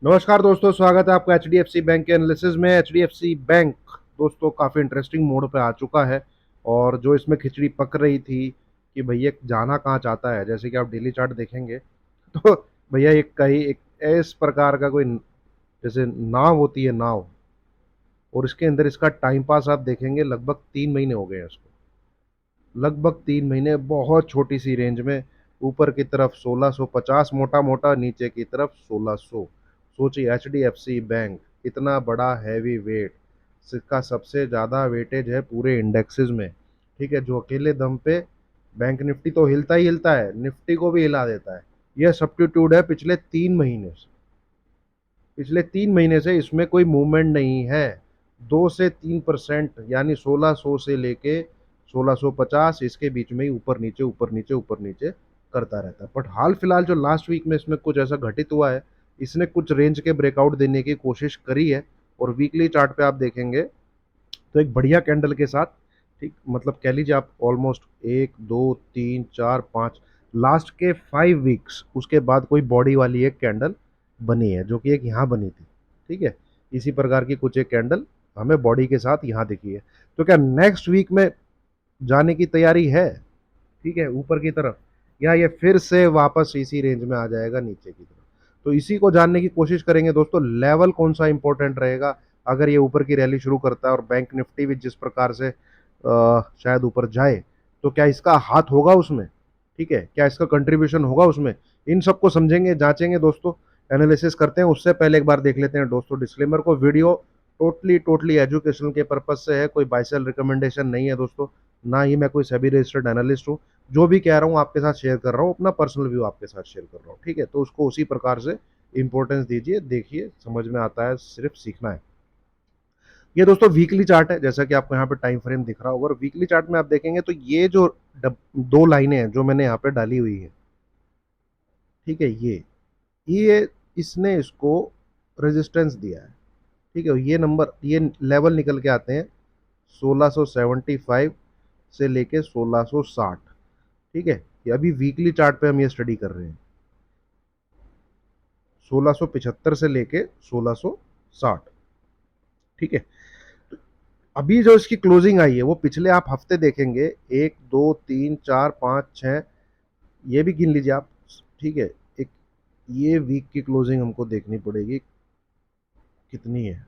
नमस्कार दोस्तों, स्वागत है आपका एचडीएफसी बैंक के एनालिसिस में। एचडीएफसी बैंक दोस्तों काफ़ी इंटरेस्टिंग मोड पे आ चुका है। और जो इसमें खिचड़ी पक रही थी कि भैया जाना कहाँ चाहता है, जैसे कि आप डेली चार्ट देखेंगे तो भैया एक कहीं एक इस प्रकार का कोई जैसे नाव होती है, नाव, और इसके अंदर इसका टाइम पास आप देखेंगे लगभग 3 महीने हो गए हैं इसको। लगभग 3 महीने बहुत छोटी सी रेंज में, ऊपर की तरफ 1650 मोटा मोटा, नीचे की तरफ 1600। सोचिए, H D F C bank इतना बड़ा हैवी वेट, इसका सबसे ज़्यादा वेटेज है पूरे इंडेक्सेस में। ठीक है, जो अकेले दम पे बैंक निफ्टी तो हिलता ही हिलता है, निफ्टी को भी हिला देता है। यह सब्स्टिट्यूड है पिछले 3 महीने से इसमें कोई मूवमेंट नहीं है। 2 से 3% यानी 1600 से लेके 1650, इसके बीच में ही ऊपर नीचे ऊपर नीचे ऊपर नीचे करता रहता है। बट हाल फिलहाल जो लास्ट वीक में इसमें कुछ ऐसा घटित हुआ है, इसने कुछ रेंज के ब्रेकआउट देने की कोशिश करी है। और वीकली चार्ट पे आप देखेंगे तो एक बढ़िया कैंडल के साथ, ठीक मतलब कह लीजिए आप, ऑलमोस्ट 1 2 3 4 5 लास्ट के 5 वीक्स उसके बाद कोई बॉडी वाली एक कैंडल बनी है, जो कि एक यहाँ बनी थी। ठीक है, इसी प्रकार की कुछ एक कैंडल हमें बॉडी के साथ यहाँ दिखी है। तो क्या नेक्स्ट वीक में जाने की तैयारी है, ठीक है, ऊपर की तरफ, या ये फिर से वापस इसी रेंज में आ जाएगा नीचे की तरफ? तो इसी को जानने की कोशिश करेंगे दोस्तों। लेवल कौन सा इंपॉर्टेंट रहेगा अगर ये ऊपर की रैली शुरू करता है और बैंक निफ्टी भी जिस प्रकार से शायद ऊपर जाए, तो क्या इसका हाथ होगा उसमें? ठीक है, क्या इसका कंट्रीब्यूशन होगा उसमें? इन सबको समझेंगे, जांचेंगे दोस्तों, एनालिसिस करते हैं। उससे पहले एक बार देख लेते हैं दोस्तों डिस्क्लेमर को। वीडियो टोटली टोटली एजुकेशनल के पर्पज से है, कोई बाय सेल रिकमेंडेशन नहीं है दोस्तों। ना ही मैं कोई सेबी रजिस्टर्ड एनालिस्ट हूँ। जो भी कह रहा हूँ आपके साथ शेयर कर रहा हूँ, अपना पर्सनल व्यू आपके साथ शेयर कर रहा हूँ। ठीक है, तो उसको उसी प्रकार से इंपॉर्टेंस दीजिए, देखिए, समझ में आता है, सिर्फ सीखना है। ये दोस्तों वीकली चार्ट है, जैसा कि आपको यहाँ पे टाइम फ्रेम दिख रहा होगा। और वीकली चार्ट में आप देखेंगे तो ये जो दो लाइनें हैं जो मैंने यहाँ पे डाली हुई है, ठीक है, ये इसने इसको रेजिस्टेंस दिया है। ठीक है, ये नंबर, ये लेवल निकल के आते हैं 1675 से लेके 1660। ठीक है, ये अभी वीकली चार्ट पे हम ये स्टडी कर रहे हैं, 1675 से लेके 1660। ठीक है, अभी जो इसकी क्लोजिंग आई है वो पिछले आप हफ्ते देखेंगे, 1 2 3 4 5 6, ये भी गिन लीजिए आप। ठीक है, एक ये वीक की क्लोजिंग हमको देखनी पड़ेगी कितनी है।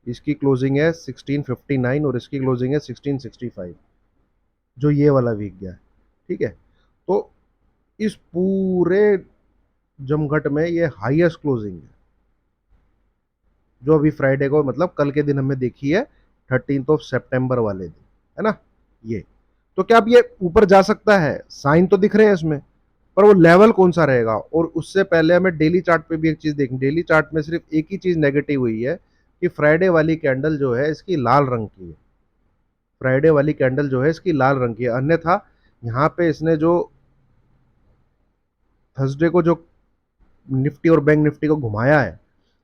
इसकी क्लोजिंग है 1659 और इसकी क्लोजिंग है 1665, जो ये वाला वीक गया है। ठीक है, तो इस पूरे जमघट में ये हाईएस्ट क्लोजिंग है जो अभी फ्राइडे को, मतलब कल के दिन हमें देखी है, 13 सितंबर वाले दिन, है ना ये। तो क्या अब ये ऊपर जा सकता है? साइन तो दिख रहे हैं इसमें, पर वो लेवल कौन सा रहेगा? और उससे पहले हमें डेली चार्ट पे भी एक चीज देखनी। डेली चार्ट में सिर्फ एक ही चीज नेगेटिव हुई है कि फ्राइडे वाली कैंडल जो है इसकी लाल रंग की है। फ्राइडे वाली कैंडल जो है इसकी लाल रंग की है, अन्यथा यहाँ पे इसने जो थर्सडे को जो निफ्टी और बैंक निफ्टी को घुमाया है,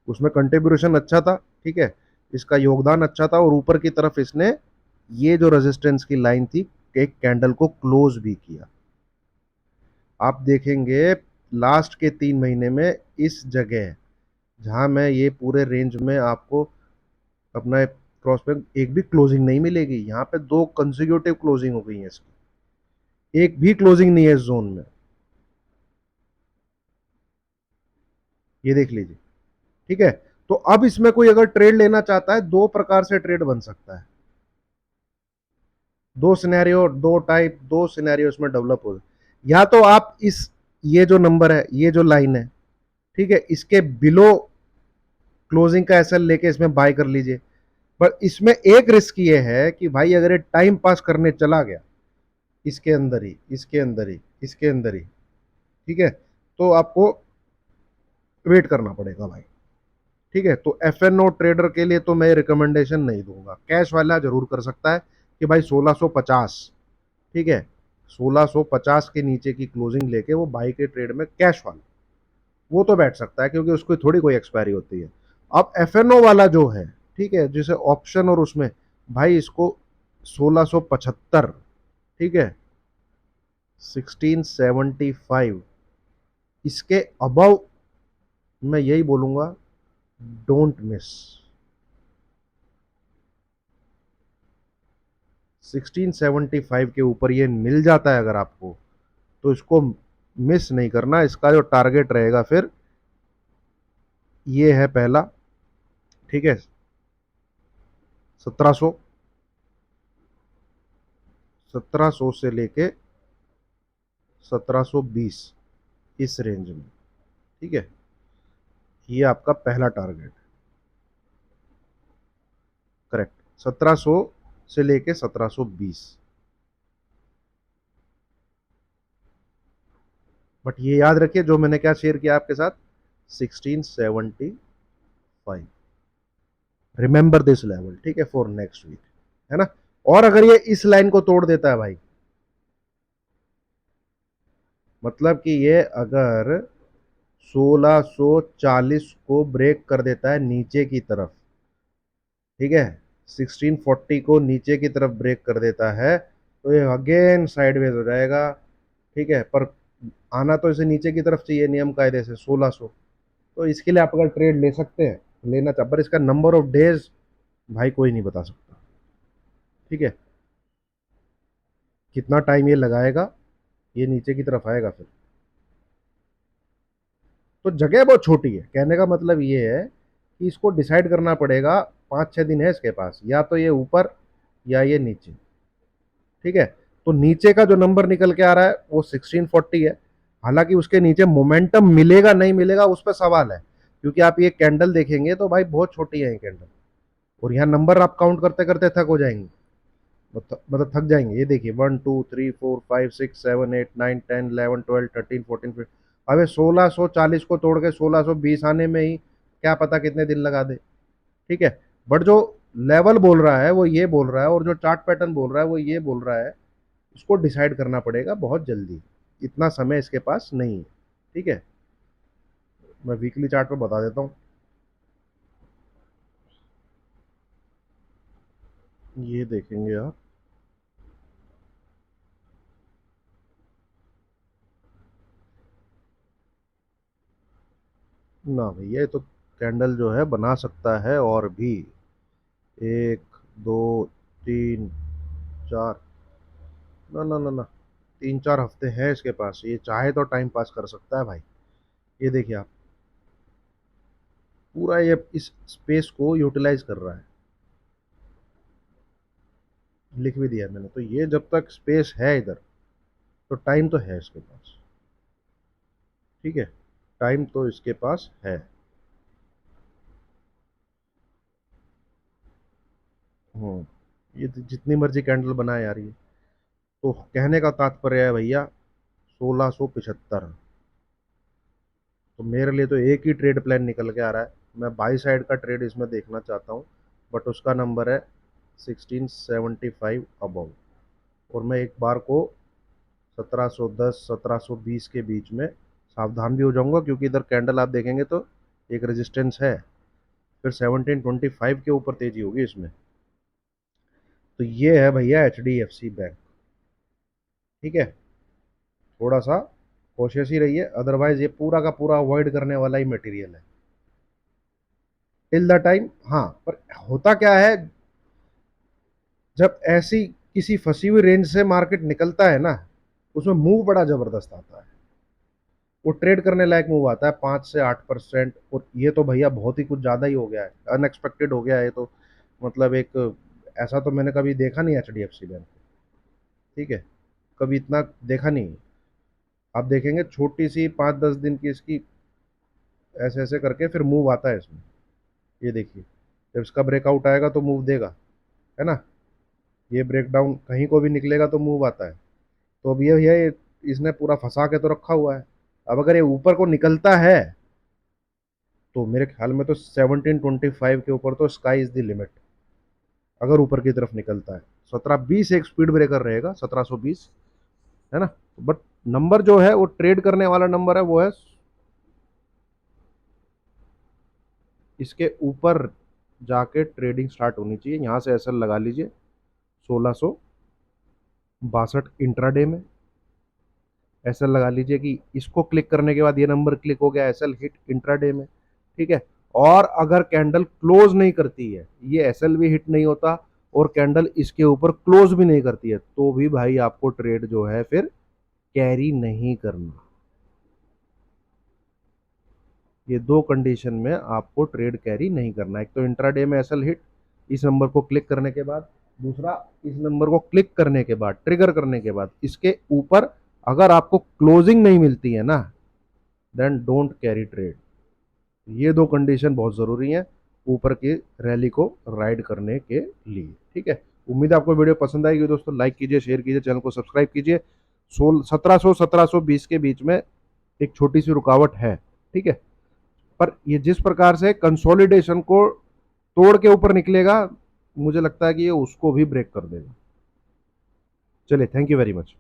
उसमें कंट्रीब्यूशन अच्छा था। ठीक है, इसका योगदान अच्छा था, और ऊपर की तरफ इसने ये जो रेजिस्टेंस की लाइन थी, एक कैंडल को क्लोज भी किया। आप देखेंगे लास्ट के 3 महीने में इस जगह, जहां मैं ये पूरे रेंज में आपको अपना क्रॉस पे, एक भी क्लोजिंग नहीं मिलेगी। यहाँ पे 2 कंसेक्यूटिव क्लोजिंग हो गई है इसकी, एक भी क्लोजिंग नहीं है इस जोन में। ये देख लीजिए। ठीक है, तो अब इसमें कोई अगर ट्रेड लेना चाहता है, दो प्रकार से ट्रेड बन सकता है। दो सिनेरियो, दो टाइप, दो सिनेरियो इसमें डेवलप हो। या तो आप इस, ये जो नंबर है, ये जो लाइन है, ठीक है, इसके बिलो क्लोजिंग का एसएल लेके इसमें बाय कर लीजिए। पर इसमें एक रिस्क ये है कि भाई अगर ये टाइम पास करने चला गया इसके अंदर ही, इसके अंदर ही, इसके अंदर ही, ठीक है, तो आपको वेट करना पड़ेगा भाई। ठीक है, तो एफ एन ओ ट्रेडर के लिए तो मैं रिकमेंडेशन नहीं दूंगा। कैश वाला जरूर कर सकता है कि भाई 1650, ठीक है, 1650 के नीचे की क्लोजिंग लेके वो बाई के ट्रेड में कैश वाला, वो तो बैठ सकता है, क्योंकि उसको थोड़ी कोई एक्सपायरी होती है। अब एफ एन ओ वाला जो है, ठीक है, जिसे ऑप्शन और उसमें, भाई इसको 1675, ठीक है, 1675, इसके अबव मैं यही बोलूंगा, डोंट मिस। 1675 के ऊपर ये मिल जाता है अगर आपको, तो इसको मिस नहीं करना। इसका जो टारगेट रहेगा फिर, ये है पहला, ठीक है, 1700, 1700 से लेके 1720, इस रेंज में, ठीक है। ये आपका पहला टारगेट, करेक्ट, 1700 से लेके 1720। बट ये याद रखिए जो मैंने क्या शेयर किया आपके साथ, 1675, रिमेंबर दिस लेवल, ठीक है, फॉर नेक्स्ट वीक, है ना। और अगर ये इस लाइन को तोड़ देता है भाई, मतलब कि ये अगर 1640 को ब्रेक कर देता है नीचे की तरफ, ठीक है, 1640 को नीचे की तरफ ब्रेक कर देता है, तो ये अगेन साइडवेज हो जाएगा, ठीक है। पर आना तो इसे नीचे की तरफ चाहिए नियम कायदे से 1600। तो इसके लिए आप अगर ट्रेड ले सकते हैं, लेना चाह, पर इसका नंबर ऑफ डेज भाई कोई नहीं बता सकता, ठीक है। कितना टाइम ये लगाएगा, ये नीचे की तरफ आएगा फिर। तो जगह बहुत छोटी है, कहने का मतलब ये है कि इसको डिसाइड करना पड़ेगा, 5-6 दिन है इसके पास, या तो ये ऊपर या ये नीचे, ठीक है। तो नीचे का जो नंबर निकल के आ रहा है वो 1640 है। हालांकि उसके नीचे मोमेंटम मिलेगा नहीं मिलेगा उस पर सवाल है, क्योंकि आप ये कैंडल देखेंगे तो भाई बहुत छोटी है ये कैंडल, और यहाँ नंबर आप काउंट करते करते थक हो जाएंगे, मतलब थक जाएंगे। ये देखिए 1 2 3 4 5 6 7 8 9 10 11 12 13 14 15, अबे 1640 को तोड़ के 1620 आने में ही क्या पता कितने दिन लगा दे, ठीक है। बट जो लेवल बोल रहा है वो ये बोल रहा है, और जो चार्ट पैटर्न बोल रहा है वो ये बोल रहा है, उसको डिसाइड करना पड़ेगा बहुत जल्दी, इतना समय इसके पास नहीं है, ठीक है। मैं वीकली चार्ट पे बता देता हूँ, ये देखेंगे आप, ना भैया ये तो कैंडल जो है बना सकता है और भी, 1 2 3 4, ना ना ना ना, 3-4 हफ्ते हैं इसके पास, ये चाहे तो टाइम पास कर सकता है भाई। ये देखिए आप, पूरा ये इस स्पेस को यूटिलाइज कर रहा है, लिख भी दिया मैंने, तो ये जब तक स्पेस है इधर, तो टाइम तो है इसके पास, ठीक है, टाइम तो इसके पास है। ये जितनी मर्जी कैंडल बनाए यार ये, तो कहने का तात्पर्य है भैया 1675। तो मेरे लिए तो एक ही ट्रेड प्लान निकल के आ रहा है, मैं बाई साइड का ट्रेड इसमें देखना चाहता हूँ, बट उसका नंबर है 1675 अबव, और मैं एक बार को 1710 1720 के बीच में सावधान भी हो जाऊंगा, क्योंकि इधर कैंडल आप देखेंगे तो एक रेजिस्टेंस है, फिर 1725 के ऊपर तेजी होगी इसमें। तो ये है भैया HDFC बैंक, ठीक है। थोड़ा सा कोशिश ही रहिए, अदरवाइज ये पूरा का पूरा अवॉइड करने वाला ही मटेरियल है टिल द टाइम। हाँ, पर होता क्या है, जब ऐसी किसी फंसी हुई रेंज से मार्केट निकलता है ना, उसमें मूव बड़ा जबरदस्त आता है, वो ट्रेड करने लायक मूव आता है 5 से 8%, और ये तो भैया बहुत ही कुछ ज़्यादा ही हो गया है, अनएक्सपेक्टेड हो गया है ये तो, मतलब एक ऐसा तो मैंने कभी देखा नहीं HDFC बैंक, ठीक है, कभी इतना देखा नहीं। आप देखेंगे छोटी सी 5-10 दिन की इसकी ऐसे ऐसे करके फिर मूव आता है इसमें, ये देखिए, जब इसका ब्रेकआउट आएगा तो मूव देगा, है ना। ये ब्रेकडाउन कहीं को भी निकलेगा तो मूव आता है। तो अब ये इसने पूरा फंसा के तो रखा हुआ है, अब अगर ये ऊपर को निकलता है, तो मेरे ख्याल में तो 1725 के ऊपर तो स्काई इज द लिमिट, अगर ऊपर की तरफ निकलता है। 1720 एक स्पीड ब्रेकर रहेगा, 1720, है ना। बट नंबर जो है वो ट्रेड करने वाला नंबर है, वो है इसके ऊपर जाके ट्रेडिंग स्टार्ट होनी चाहिए, यहाँ से एसएल लगा लीजिए 1662 इंट्राडे में, एसएल लगा लीजिए कि इसको क्लिक करने के बाद ये नंबर क्लिक हो गया, एसएल हिट इंट्राडे में, ठीक है। और अगर कैंडल क्लोज नहीं करती है, ये एसएल भी हिट नहीं होता और कैंडल इसके ऊपर क्लोज भी नहीं करती है, तो भी भाई आपको ट्रेड जो है फिर कैरी नहीं करना। ये दो कंडीशन में आपको ट्रेड कैरी नहीं करना। एक तो इंट्राडे में एसएल हिट इस नंबर को क्लिक करने के बाद, दूसरा इस नंबर को क्लिक करने के बाद, ट्रिगर करने के बाद इसके ऊपर अगर आपको क्लोजिंग नहीं मिलती है ना, देन डोंट कैरी ट्रेड। ये दो कंडीशन बहुत जरूरी है ऊपर की रैली को राइड करने के लिए। ठीक है, उम्मीद है आपको वीडियो पसंद आएगी दोस्तों। लाइक कीजिए, शेयर कीजिए, चैनल को सब्सक्राइब कीजिए। 1700 1720 के बीच में एक छोटी सी रुकावट है, ठीक है, पर ये जिस प्रकार से कंसोलिडेशन को तोड़ के ऊपर निकलेगा, मुझे लगता है कि ये उसको भी ब्रेक कर देगा। चलिए, थैंक यू वेरी मच।